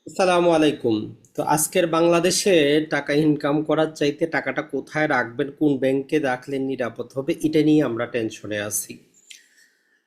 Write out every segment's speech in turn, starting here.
আসসালামু আলাইকুম। তো আজকের বাংলাদেশে টাকা ইনকাম করার চাইতে টাকাটা কোথায় রাখবেন, কোন ব্যাংকে রাখলে নিরাপদ হবে, এটা নিয়ে আমরা টেনশনে আছি।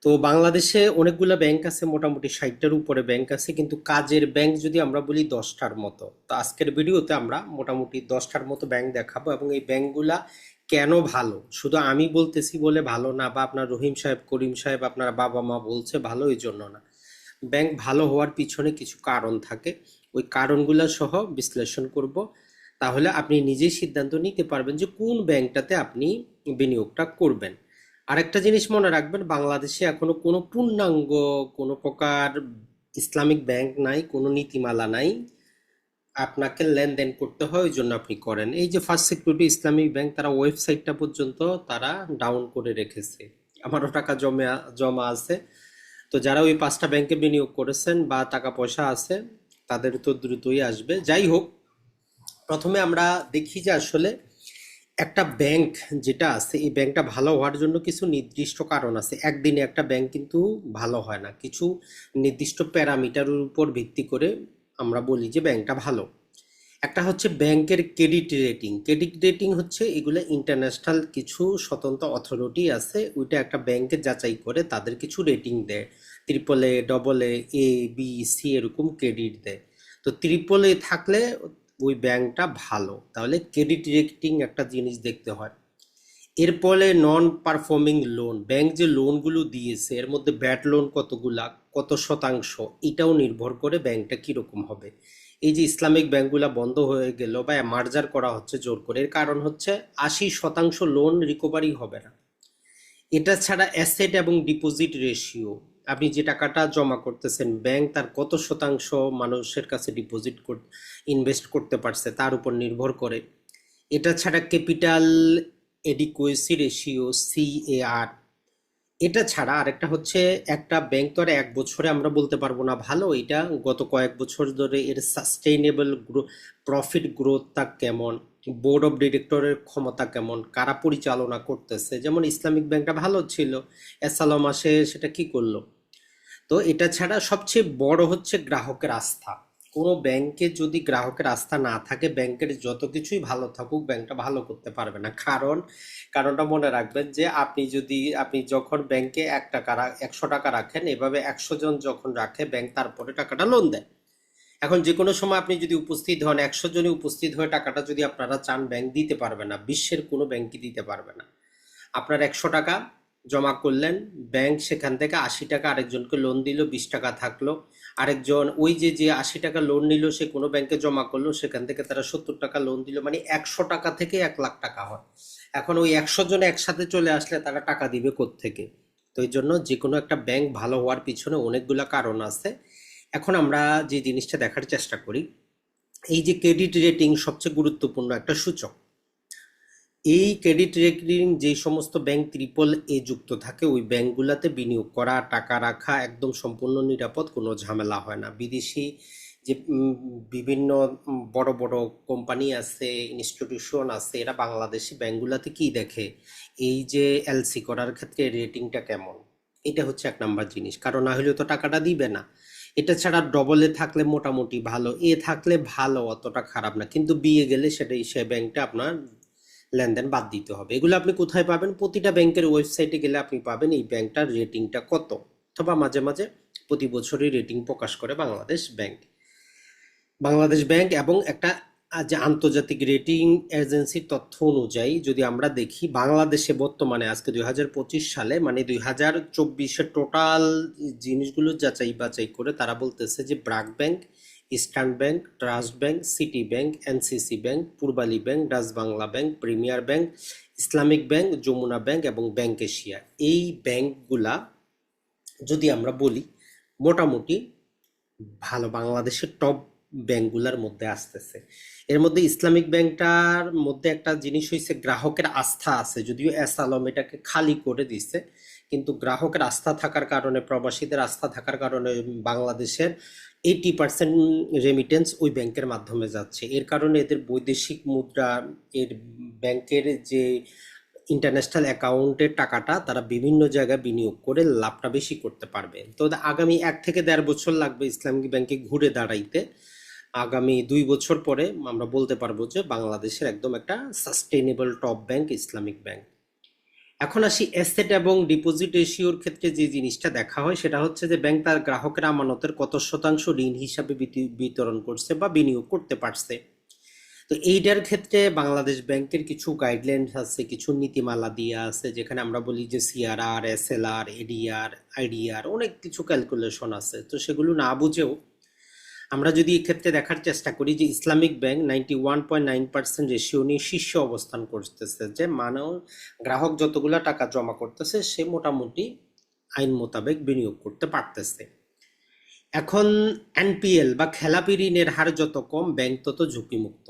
তো বাংলাদেশে অনেকগুলো ব্যাংক আছে, মোটামুটি 60টার উপরে ব্যাংক আছে, কিন্তু কাজের ব্যাংক যদি আমরা বলি 10টার মতো। তো আজকের ভিডিওতে আমরা মোটামুটি 10টার মতো ব্যাংক দেখাবো, এবং এই ব্যাংকগুলা কেন ভালো শুধু আমি বলতেছি বলে ভালো না, বা আপনার রহিম সাহেব, করিম সাহেব, আপনার বাবা মা বলছে ভালো এই জন্য না। ব্যাংক ভালো হওয়ার পিছনে কিছু কারণ থাকে, ওই কারণগুলো সহ বিশ্লেষণ করব। তাহলে আপনি নিজেই সিদ্ধান্ত নিতে পারবেন যে কোন ব্যাংকটাতে আপনি বিনিয়োগটা করবেন। আরেকটা জিনিস মনে রাখবেন, বাংলাদেশে এখনো কোনো পূর্ণাঙ্গ কোনো প্রকার ইসলামিক ব্যাংক নাই, কোনো নীতিমালা নাই। আপনাকে লেনদেন করতে হয়, ওই জন্য আপনি করেন। এই যে ফার্স্ট সিকিউরিটি ইসলামিক ব্যাংক, তারা ওয়েবসাইটটা পর্যন্ত তারা ডাউন করে রেখেছে। আমারও টাকা জমা জমা আছে। তো যারা ওই 5টা ব্যাংকে বিনিয়োগ করেছেন বা টাকা পয়সা আছে, তাদের তো দ্রুতই আসবে। যাই হোক, প্রথমে আমরা দেখি যে আসলে একটা ব্যাংক যেটা আছে, এই ব্যাংকটা ভালো হওয়ার জন্য কিছু নির্দিষ্ট কারণ আছে। একদিনে একটা ব্যাংক কিন্তু ভালো হয় না, কিছু নির্দিষ্ট প্যারামিটারের উপর ভিত্তি করে আমরা বলি যে ব্যাংকটা ভালো। একটা হচ্ছে ব্যাংকের ক্রেডিট রেটিং। ক্রেডিট রেটিং হচ্ছে এগুলো ইন্টারন্যাশনাল কিছু স্বতন্ত্র অথরিটি আছে, ওইটা একটা ব্যাংকে যাচাই করে তাদের কিছু রেটিং দেয়। Triple A, double A, A, B, C এরকম ক্রেডিট দেয়। তো ট্রিপল এ থাকলে ওই ব্যাংকটা ভালো, তাহলে ক্রেডিট রেটিং একটা জিনিস দেখতে হয়। এর ফলে নন পারফর্মিং লোন, ব্যাংক যে লোনগুলো দিয়েছে এর মধ্যে ব্যাড লোন কতগুলা, কত শতাংশ, এটাও নির্ভর করে ব্যাংকটা কিরকম হবে। এই যে ইসলামিক ব্যাংকগুলা বন্ধ হয়ে গেল বা মার্জার করা হচ্ছে জোর করে, এর কারণ হচ্ছে 80% লোন রিকভারি হবে না। এটা ছাড়া অ্যাসেট এবং ডিপোজিট রেশিও, আপনি যে টাকাটা জমা করতেছেন ব্যাংক তার কত শতাংশ মানুষের কাছে ডিপোজিট ইনভেস্ট করতে পারছে তার উপর নির্ভর করে। এটা ছাড়া ক্যাপিটাল এডিকুয়েসি রেশিও, সিএআর। এটা ছাড়া আরেকটা হচ্ছে, একটা ব্যাংক তো আর এক বছরে আমরা বলতে পারবো না ভালো, এটা গত কয়েক বছর ধরে এর সাস্টেইনেবল প্রফিট গ্রোথটা কেমন, বোর্ড অফ ডিরেক্টরের ক্ষমতা কেমন, কারা পরিচালনা করতেছে। যেমন ইসলামিক ব্যাংকটা ভালো ছিল, এসালো মাসে সেটা কি করলো। তো এটা ছাড়া সবচেয়ে বড় হচ্ছে গ্রাহকের আস্থা। কোনো ব্যাংকে যদি গ্রাহকের আস্থা না থাকে, ব্যাংকের যত কিছুই ভালো থাকুক ব্যাংকটা ভালো করতে পারবে না। কারণটা মনে রাখবেন যে আপনি যখন ব্যাংকে 100 টাকা রাখেন, এভাবে 100 জন যখন রাখে ব্যাংক, তারপরে টাকাটা লোন দেয়। এখন যে কোনো সময় আপনি যদি উপস্থিত হন, 100 জনই উপস্থিত হয়ে টাকাটা যদি আপনারা চান, ব্যাংক দিতে পারবে না, বিশ্বের কোনো ব্যাংকই দিতে পারবে না। আপনার 100 টাকা জমা করলেন, ব্যাংক সেখান থেকে 80 টাকা আরেকজনকে লোন দিল, 20 টাকা থাকলো। আরেকজন ওই যে যে 80 টাকা লোন নিল, সে কোনো ব্যাংকে জমা করলো, সেখান থেকে তারা 70 টাকা লোন দিল, মানে 100 টাকা থেকে 1 লাখ টাকা হয়। এখন ওই 100 জন একসাথে চলে আসলে তারা টাকা দিবে কোত্থেকে? তো এই জন্য যে কোনো একটা ব্যাংক ভালো হওয়ার পিছনে অনেকগুলা কারণ আছে। এখন আমরা যে জিনিসটা দেখার চেষ্টা করি, এই যে ক্রেডিট রেটিং সবচেয়ে গুরুত্বপূর্ণ একটা সূচক। এই ক্রেডিট রেটিং যে সমস্ত ব্যাংক ট্রিপল এ যুক্ত থাকে, ওই ব্যাংকগুলোতে বিনিয়োগ করা, টাকা রাখা একদম সম্পূর্ণ নিরাপদ, কোনো ঝামেলা হয় না। বিদেশি যে বিভিন্ন বড় বড় কোম্পানি আছে, ইনস্টিটিউশন আছে, এরা বাংলাদেশি ব্যাংকগুলোতে কি দেখে, এই যে এলসি করার ক্ষেত্রে রেটিংটা কেমন। এটা হচ্ছে এক নাম্বার জিনিস, কারণ না হলে তো টাকাটা দিবে না। এটা ছাড়া ডবল এ থাকলে মোটামুটি ভালো, এ থাকলে ভালো, অতটা খারাপ না, কিন্তু বিয়ে গেলে সেটাই সে ব্যাংকটা আপনার লেনদেন বাদ দিতে হবে। এগুলো আপনি কোথায় পাবেন? প্রতিটা ব্যাংকের ওয়েবসাইটে গেলে আপনি পাবেন এই ব্যাংকটার রেটিংটা কত, অথবা মাঝে মাঝে প্রতি বছরই রেটিং প্রকাশ করে বাংলাদেশ ব্যাংক। এবং একটা যে আন্তর্জাতিক রেটিং এজেন্সির তথ্য অনুযায়ী যদি আমরা দেখি, বাংলাদেশে বর্তমানে আজকে 2025 সালে, মানে 2024-এর টোটাল জিনিসগুলো যাচাই বাছাই করে তারা বলতেছে যে BRAC Bank, Eastern Bank, Trust Bank, City Bank, NCC Bank, Pubali Bank, Dutch Bangla Bank, Premier Bank, Islamic Bank, Jamuna Bank এবং ব্যাংক এশিয়া, এই ব্যাংকগুলা যদি আমরা বলি মোটামুটি ভালো, বাংলাদেশের টপ ব্যাংকগুলোর মধ্যে আসতেছে। এর মধ্যে ইসলামিক ব্যাংকটার মধ্যে একটা জিনিস হয়েছে, গ্রাহকের আস্থা আছে, যদিও এস আলম এটাকে খালি করে দিছে, কিন্তু গ্রাহকের আস্থা থাকার কারণে, প্রবাসীদের আস্থা থাকার কারণে বাংলাদেশের 80% রেমিটেন্স ওই ব্যাংকের মাধ্যমে যাচ্ছে। এর কারণে এদের বৈদেশিক মুদ্রা, এর ব্যাংকের যে ইন্টারন্যাশনাল অ্যাকাউন্টের টাকাটা তারা বিভিন্ন জায়গায় বিনিয়োগ করে লাভটা বেশি করতে পারবে। তো আগামী 1 থেকে 1.5 বছর লাগবে ইসলামিক ব্যাংকে ঘুরে দাঁড়াইতে। আগামী 2 বছর পরে আমরা বলতে পারবো যে বাংলাদেশের একদম একটা sustainable top bank Islamic bank. এখন আসি অ্যাসেট এবং ডিপোজিট রেশিওর ক্ষেত্রে যে জিনিসটা দেখা হয় সেটা হচ্ছে যে ব্যাংক তার গ্রাহকের আমানতের কত শতাংশ ঋণ হিসাবে বিতরণ করছে বা বিনিয়োগ করতে পারছে। তো এইটার ক্ষেত্রে বাংলাদেশ ব্যাংকের কিছু গাইডলাইন্স আছে, কিছু নীতিমালা দিয়ে আছে, যেখানে আমরা বলি যে সিআরআর, এসএলআর, এডিআর, আইডিআর, অনেক কিছু ক্যালকুলেশন আছে। তো সেগুলো না বুঝেও আমরা যদি এক্ষেত্রে দেখার চেষ্টা করি যে ইসলামিক ব্যাংক 91.9% রেশিও নিয়ে শীর্ষে অবস্থান করতেছে, যে মানে গ্রাহক যতগুলা টাকা জমা করতেছে সে মোটামুটি আইন মোতাবেক বিনিয়োগ করতে পারতেছে। এখন এনপিএল বা খেলাপি ঋণের হার যত কম, ব্যাংক তত ঝুঁকিমুক্ত।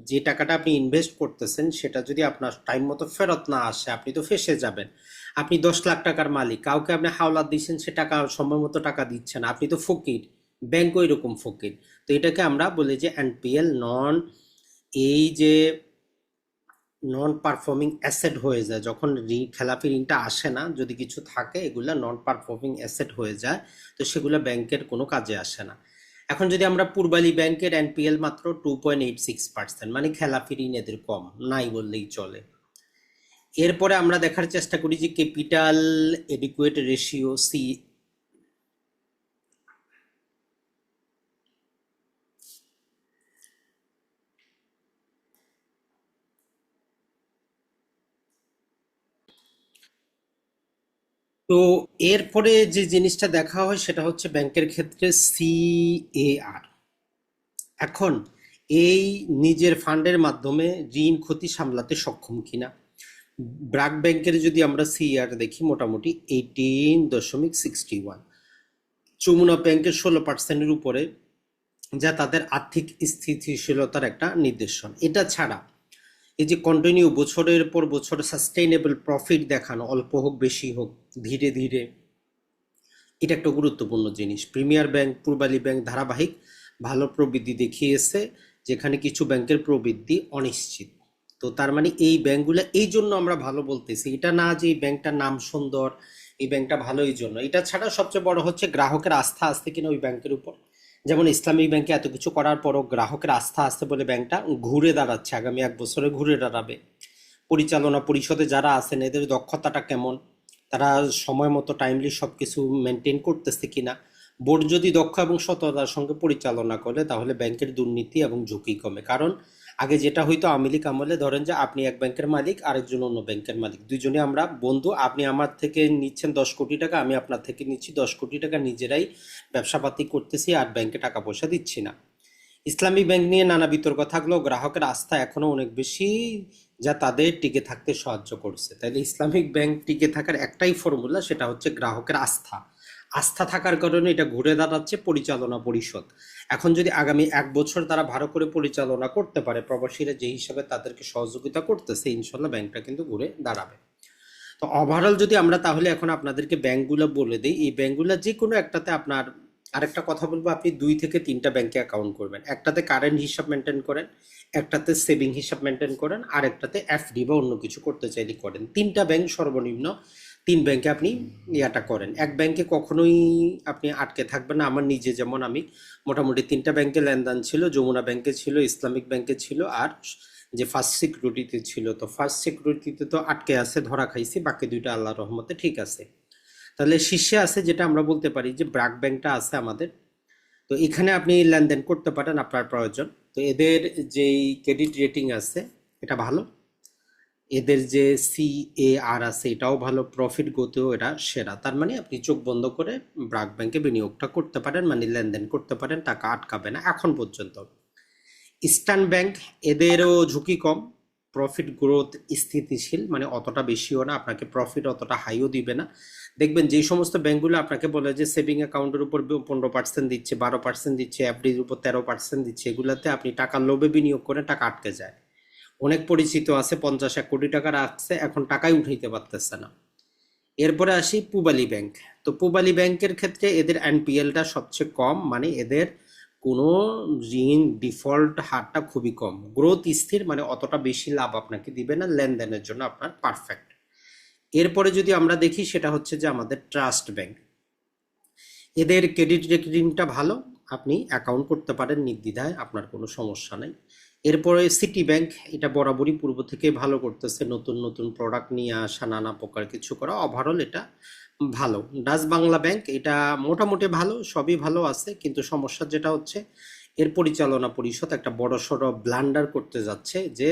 যে টাকাটা আপনি ইনভেস্ট করতেছেন সেটা যদি আপনার টাইম মতো ফেরত না আসে, আপনি তো ফেঁসে যাবেন। আপনি 10 লাখ টাকার মালিক, কাউকে আপনি হাওলাত দিচ্ছেন, সে টাকা সময় মতো টাকা দিচ্ছেন, আপনি তো ফকির, ব্যাংক ওই রকম ফকির। তো এটাকে আমরা বলি যে এনপিএল, এই যে নন পারফর্মিং অ্যাসেট হয়ে যায় যখন খেলাপি ঋণটা আসে না, যদি কিছু থাকে এগুলা নন পারফর্মিং অ্যাসেট হয়ে যায়, তো সেগুলো ব্যাংকের কোনো কাজে আসে না। এখন যদি আমরা পূর্বালী ব্যাংকের এনপিএল মাত্র 2.86%, মানে খেলাপি ঋণ এদের কম, নাই বললেই চলে। এরপরে আমরা দেখার চেষ্টা করি যে ক্যাপিটাল এডিকুয়েট রেশিও সি। তো এরপরে যে জিনিসটা দেখা হয় সেটা হচ্ছে ব্যাংকের ক্ষেত্রে সিএআর। এখন এই নিজের ফান্ডের মাধ্যমে ঋণ ক্ষতি সামলাতে সক্ষম কিনা। ব্র্যাক ব্যাংকের যদি আমরা সিআর দেখি মোটামুটি 18.61, যমুনা ব্যাংকের 16%-এর উপরে, যা তাদের আর্থিক স্থিতিশীলতার একটা নিদর্শন। এটা ছাড়া এই যে কন্টিনিউ বছরের পর বছর সাস্টেইনেবল প্রফিট দেখানো, অল্প হোক বেশি হোক ধীরে ধীরে, এটা একটা গুরুত্বপূর্ণ জিনিস। প্রিমিয়ার ব্যাংক, পূর্বালী ব্যাংক ধারাবাহিক ভালো প্রবৃদ্ধি দেখিয়েছে, যেখানে কিছু ব্যাংকের প্রবৃদ্ধি অনিশ্চিত। তো তার মানে এই ব্যাংকগুলো এই জন্য আমরা ভালো বলতেছি, এটা না যে এই ব্যাংকটার নাম সুন্দর, এই ব্যাংকটা ভালো এই জন্য। এটা ছাড়া সবচেয়ে বড় হচ্ছে গ্রাহকের আস্থা আসতে কিনা ওই ব্যাংকের উপর। যেমন ইসলামিক ব্যাংকে এত কিছু করার পরও গ্রাহকের আস্থা আসতে বলে ব্যাংকটা ঘুরে দাঁড়াচ্ছে, আগামী 1 বছরে ঘুরে দাঁড়াবে। পরিচালনা পরিষদে যারা আছেন এদের দক্ষতাটা কেমন, তারা সময় মতো টাইমলি সব কিছু মেনটেন করতেছে কিনা। বোর্ড যদি দক্ষ এবং সততার সঙ্গে পরিচালনা করে তাহলে ব্যাংকের দুর্নীতি এবং ঝুঁকি কমে। কারণ আগে যেটা হইতো আওয়ামী লীগ আমলে, ধরেন যে আপনি এক ব্যাংকের মালিক, আরেকজন অন্য ব্যাংকের মালিক, দুইজনে আমরা বন্ধু, আপনি আমার থেকে নিচ্ছেন 10 কোটি টাকা, আমি আপনার থেকে নিচ্ছি 10 কোটি টাকা, নিজেরাই ব্যবসাপাতি করতেছি আর ব্যাংকে টাকা পয়সা দিচ্ছি না। ইসলামী ব্যাংক নিয়ে নানা বিতর্ক থাকলেও গ্রাহকের আস্থা এখনো অনেক বেশি, যা তাদের টিকে থাকতে সাহায্য করছে। তাইলে ইসলামিক ব্যাংক টিকে থাকার একটাই ফর্মুলা, সেটা হচ্ছে গ্রাহকের আস্থা। আস্থা থাকার কারণে এটা ঘুরে দাঁড়াচ্ছে পরিচালনা পরিষদ। এখন যদি আগামী 1 বছর তারা ভালো করে পরিচালনা করতে পারে, প্রবাসীরা যে হিসাবে তাদেরকে সহযোগিতা করতেছে, ইনশাল্লাহ ব্যাংকটা কিন্তু ঘুরে দাঁড়াবে। তো ওভারঅল যদি আমরা তাহলে এখন আপনাদেরকে ব্যাংকগুলো বলে দিই, এই ব্যাংকগুলো যে কোনো একটাতে আপনার, আরেকটা কথা বলবো, আপনি 2 থেকে 3টা ব্যাংকে অ্যাকাউন্ট করবেন। একটাতে কারেন্ট হিসাব মেনটেন করেন, একটাতে সেভিং হিসাব মেনটেন করেন, আর একটাতে এফডি বা অন্য কিছু করতে চাইলে করেন। 3টা ব্যাংক সর্বনিম্ন, 3 ব্যাংকে আপনি ইয়াটা করেন। এক ব্যাংকে কখনোই আপনি আটকে থাকবেন না। আমার নিজে যেমন, আমি মোটামুটি 3টা ব্যাংকে লেনদেন ছিল, যমুনা ব্যাংকে ছিল, ইসলামিক ব্যাংকে ছিল, আর যে ফার্স্ট সিকিউরিটিতে ছিল। তো ফার্স্ট সিকিউরিটিতে তো আটকে আছে, ধরা খাইছি, বাকি 2টা আল্লাহর রহমতে ঠিক আছে। তাহলে শীর্ষে আছে যেটা আমরা বলতে পারি যে ব্র্যাক ব্যাংকটা আছে আমাদের। তো এখানে আপনি লেনদেন করতে পারেন আপনার প্রয়োজন। তো এদের যেই ক্রেডিট রেটিং আছে এটা ভালো, এদের যে সিএআর আছে এটাও ভালো, প্রফিট গ্রোথেও এটা সেরা। তার মানে আপনি চোখ বন্ধ করে ব্র্যাক ব্যাংকে বিনিয়োগটা করতে পারেন, মানে লেনদেন করতে পারেন, টাকা আটকাবে না এখন পর্যন্ত। ইস্টার্ন ব্যাংক, এদেরও ঝুঁকি কম, প্রফিট গ্রোথ স্থিতিশীল, মানে অতটা বেশিও না, আপনাকে প্রফিট অতটা হাইও দিবে না। দেখবেন যেই সমস্ত ব্যাংকগুলো আপনাকে বলে যে সেভিং অ্যাকাউন্টের উপর 15% দিচ্ছে, 12% দিচ্ছে, এফডির উপর 13% দিচ্ছে, এগুলাতে আপনি টাকার লোভে বিনিয়োগ করে টাকা আটকে যায়। অনেক পরিচিত আছে 50-1 কোটি টাকা রাখছে, এখন টাকাই উঠাইতে পারতেছে না। এরপরে আসি পূবালী ব্যাংক। তো পূবালী ব্যাংকের ক্ষেত্রে এদের এনপিএলটা সবচেয়ে কম, মানে এদের কোনো ঋণ ডিফল্ট হারটা খুবই কম, গ্রোথ স্থির, মানে অতটা বেশি লাভ আপনাকে দিবে না, লেনদেনের জন্য আপনার পারফেক্ট। এরপরে যদি আমরা দেখি সেটা হচ্ছে যে আমাদের ট্রাস্ট ব্যাংক, এদের ক্রেডিট রেটিংটা ভালো, আপনি অ্যাকাউন্ট করতে পারেন নির্দ্বিধায়, আপনার কোনো সমস্যা নেই। এরপরে সিটি ব্যাংক, এটা বরাবরই পূর্ব থেকে ভালো করতেছে, নতুন নতুন প্রোডাক্ট নিয়ে আসা, নানা প্রকার কিছু করা, ওভারঅল এটা ভালো। ডাচ বাংলা ব্যাংক এটা মোটামুটি ভালো, সবই ভালো আছে, কিন্তু সমস্যা যেটা হচ্ছে এর পরিচালনা পরিষদ একটা বড় সড়ো ব্লান্ডার করতে যাচ্ছে, যে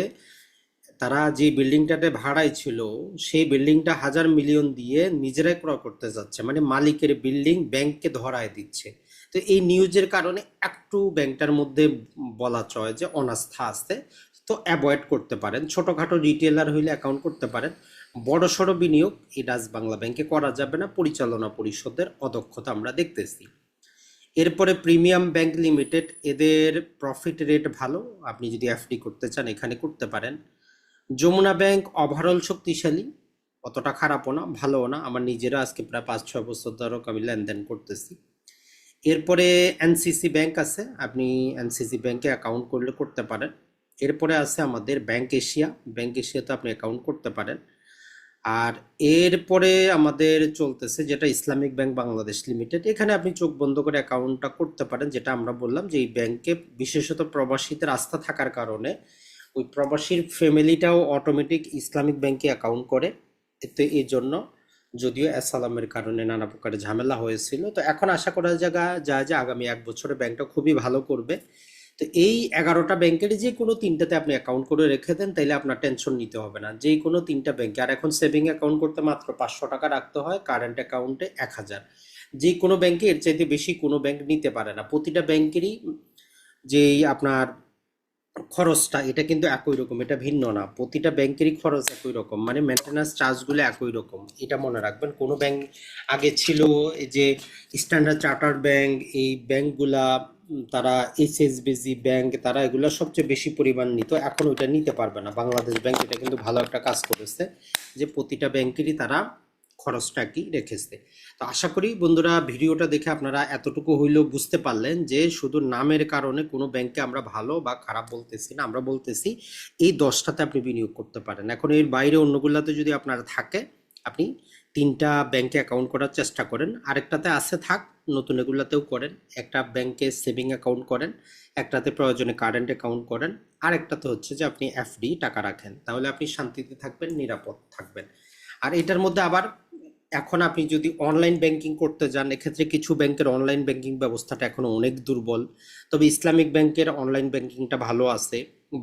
তারা যে বিল্ডিংটাতে ভাড়ায় ছিল সেই বিল্ডিংটা হাজার মিলিয়ন দিয়ে নিজেরাই ক্রয় করতে যাচ্ছে, মানে মালিকের বিল্ডিং ব্যাংককে ধরায় দিচ্ছে। তো এই নিউজের কারণে একটু ব্যাংকটার মধ্যে বলা চলে যে অনাস্থা আছে। তো অ্যাভয়েড করতে পারেন, ছোটখাটো রিটেলার হইলে অ্যাকাউন্ট করতে পারেন, বড় সড়ো বিনিয়োগ এই ডাচ বাংলা ব্যাংকে করা যাবে না, পরিচালনা পরিষদের অদক্ষতা আমরা দেখতেছি। এরপরে প্রিমিয়াম ব্যাংক লিমিটেড, এদের প্রফিট রেট ভালো, আপনি যদি এফডি করতে চান এখানে করতে পারেন। যমুনা ব্যাংক ওভারঅল শক্তিশালী, অতটা খারাপও না ভালোও না, আমার নিজেরা আজকে প্রায় 5-6 বছর ধরে আমি লেনদেন করতেছি। এরপরে এনসিসি ব্যাংক আছে, আপনি এনসিসি ব্যাংকে অ্যাকাউন্ট করলে করতে পারেন। এরপরে আছে আমাদের ব্যাংক এশিয়া, ব্যাংক এশিয়াতে আপনি অ্যাকাউন্ট করতে পারেন। আর এরপরে আমাদের চলতেছে যেটা ইসলামিক ব্যাংক বাংলাদেশ লিমিটেড, এখানে আপনি চোখ বন্ধ করে অ্যাকাউন্টটা করতে পারেন, যেটা আমরা বললাম যে এই ব্যাংকে বিশেষত প্রবাসীদের আস্থা থাকার কারণে ওই প্রবাসীর ফ্যামিলিটাও অটোমেটিক ইসলামিক ব্যাংকে অ্যাকাউন্ট করে। তো এই জন্য যদিও অ্যাসালামের কারণে নানা প্রকার ঝামেলা হয়েছিল, তো এখন আশা করা যায় যে আগামী 1 বছরে ব্যাংকটা খুবই ভালো করবে। তো এই 11টা ব্যাংকের যে কোনো 3টাতে আপনি অ্যাকাউন্ট করে রেখে দেন, তাইলে আপনার টেনশন নিতে হবে না, যে কোনো 3টা ব্যাংকে। আর এখন সেভিং অ্যাকাউন্ট করতে মাত্র 500 টাকা রাখতে হয়, কারেন্ট অ্যাকাউন্টে 1000। যে কোনো ব্যাংকে এর চাইতে বেশি কোনো ব্যাংক নিতে পারে না। প্রতিটা ব্যাংকেরই যেই আপনার খরচটা এটা কিন্তু একই রকম, এটা ভিন্ন না, প্রতিটা ব্যাংকেরই খরচ একই রকম, মানে মেনটেন্যান্স চার্জগুলো একই রকম, এটা মনে রাখবেন। কোনো ব্যাংক আগে ছিল এই যে স্ট্যান্ডার্ড চার্টার্ড ব্যাংক, এই ব্যাংকগুলা তারা এইচএসবিসি ব্যাংক, তারা এগুলো সবচেয়ে বেশি পরিমাণ নিত, এখন ওইটা নিতে পারবে না। বাংলাদেশ ব্যাংক এটা কিন্তু ভালো একটা কাজ করেছে, যে প্রতিটা ব্যাংকেরই তারা খরচটা কি রেখেছে। তো আশা করি বন্ধুরা ভিডিওটা দেখে আপনারা এতটুকু হইলেও বুঝতে পারলেন যে শুধু নামের কারণে কোনো ব্যাংকে আমরা ভালো বা খারাপ বলতেছি না, আমরা বলতেছি এই 10টাতে আপনি বিনিয়োগ করতে পারেন। এখন এর বাইরে অন্যগুলাতে যদি আপনার থাকে, আপনি 3টা ব্যাংকে অ্যাকাউন্ট করার চেষ্টা করেন, আরেকটাতে আছে থাক, নতুন এগুলাতেও করেন। একটা ব্যাংকে সেভিং অ্যাকাউন্ট করেন, একটাতে প্রয়োজনে কারেন্ট অ্যাকাউন্ট করেন, আরেকটাতে হচ্ছে যে আপনি এফডি টাকা রাখেন, তাহলে আপনি শান্তিতে থাকবেন, নিরাপদ থাকবেন। আর এটার মধ্যে আবার এখন আপনি যদি অনলাইন ব্যাংকিং করতে যান, এক্ষেত্রে কিছু ব্যাংকের অনলাইন ব্যাংকিং ব্যবস্থাটা এখনো অনেক দুর্বল, তবে ইসলামিক ব্যাংকের অনলাইন ব্যাংকিংটা ভালো আছে।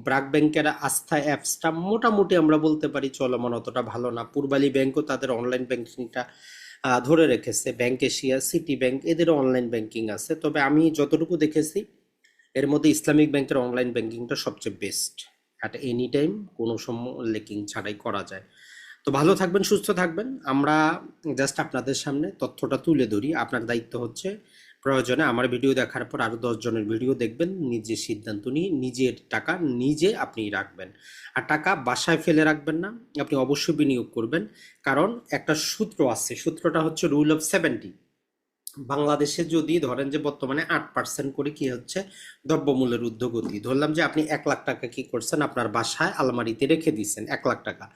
ব্র্যাক ব্যাংকের আস্থা অ্যাপসটা মোটামুটি আমরা বলতে পারি চলমান, অতটা ভালো না। পূর্বালী ব্যাংকও তাদের অনলাইন ব্যাংকিংটা ধরে রেখেছে। ব্যাংক এশিয়া, সিটি ব্যাংক, এদেরও অনলাইন ব্যাংকিং আছে, তবে আমি যতটুকু দেখেছি এর মধ্যে ইসলামিক ব্যাংকের অনলাইন ব্যাংকিংটা সবচেয়ে বেস্ট, অ্যাট এনি টাইম কোনো সময় লেকিং ছাড়াই করা যায়। তো ভালো থাকবেন, সুস্থ থাকবেন, আমরা জাস্ট আপনাদের সামনে তথ্যটা তুলে ধরি। আপনার দায়িত্ব হচ্ছে প্রয়োজনে আমার ভিডিও দেখার পর আরো 10 জনের ভিডিও দেখবেন, নিজে সিদ্ধান্ত নিয়ে নিজের টাকা নিজে আপনি রাখবেন। আর টাকা বাসায় ফেলে রাখবেন না, আপনি অবশ্যই বিনিয়োগ করবেন। কারণ একটা সূত্র আছে, সূত্রটা হচ্ছে রুল অফ 70। বাংলাদেশে যদি ধরেন যে বর্তমানে 8% করে কি হচ্ছে দ্রব্যমূল্যের ঊর্ধ্বগতি, ধরলাম যে আপনি 1 লাখ টাকা কি করছেন, আপনার বাসায় আলমারিতে রেখে দিচ্ছেন 1 লাখ টাকা,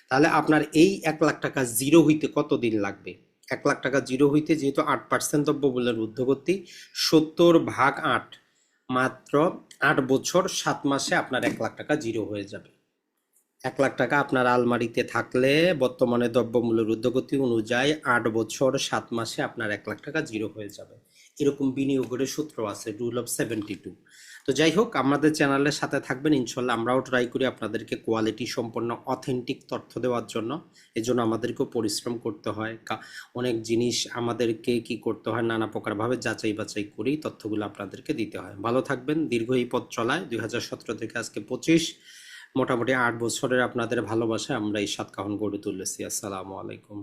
তাহলে আপনার এই 1 লাখ টাকা জিরো হইতে কতদিন লাগবে? 1 লাখ টাকা জিরো হইতে যেহেতু 8% দ্রব্যমূল্যের ঊর্ধ্বগতি, 70/8, মাত্র 8 বছর 7 মাসে আপনার 1 লাখ টাকা জিরো হয়ে যাবে। 1 লাখ টাকা আপনার আলমারিতে থাকলে বর্তমানে দ্রব্যমূল্যের ঊর্ধ্বগতি অনুযায়ী 8 বছর 7 মাসে আপনার 1 লাখ টাকা জিরো হয়ে যাবে। এরকম বিনিয়োগের সূত্র আছে, রুল অফ 72। তো যাই হোক, আমাদের চ্যানেলের সাথে থাকবেন ইনশাল্লাহ, আমরাও ট্রাই করি আপনাদেরকে কোয়ালিটি সম্পন্ন অথেন্টিক তথ্য দেওয়ার জন্য। এজন্য আমাদেরকেও পরিশ্রম করতে হয়, অনেক জিনিস আমাদেরকে কি করতে হয়, নানা প্রকারভাবে যাচাই বাছাই করি তথ্যগুলো আপনাদেরকে দিতে হয়। ভালো থাকবেন, দীর্ঘ এই পথ চলায় 2017 থেকে আজকে 25, মোটামুটি 8 বছরের আপনাদের ভালোবাসায় আমরা এই সাতকাহন গড়ে তুলেছি। আসসালামু আলাইকুম।